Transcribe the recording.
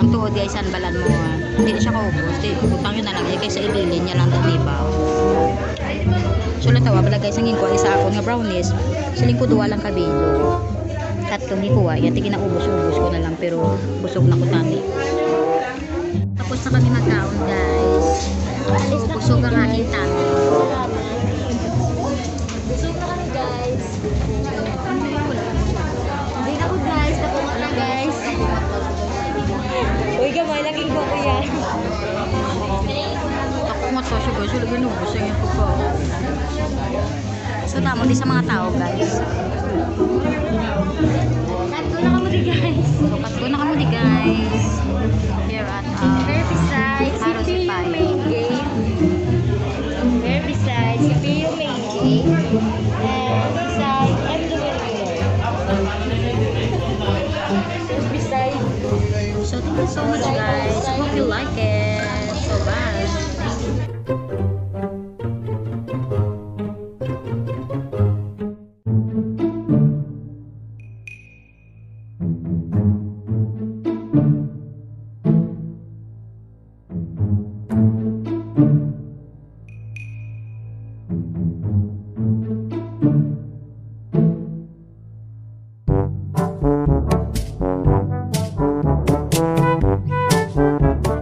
Ang tuod guys, balan mo. Hindi siya kaubos. Utang yun na lang. Kaysa ililin niya lang damibaw. So natawa pala guys, ang gikuha isa ako nga brownies. Siling ko duwa lang kabilo. Tatlong gikuha. Yan tigin na ubos-ubos ko na lang. Pero busog na ko tani. Tapos na kami magkaon guys. So busog ang aking tani. Busog na kami guys. Hindi na ko guys. Napungot na guys. Uy, gamay lagi ko yan. Ako matasya guys, wala binubos yung ito ko. So tama din sa mga tao guys. Katko na kamo di guys. So katko na kamo di guys. Here at Herbicide, CPU main gate. Herbicide, CPU main gate. Herbicide, and the Herbicide. So thank you so much guys. I hope you like it. So bye.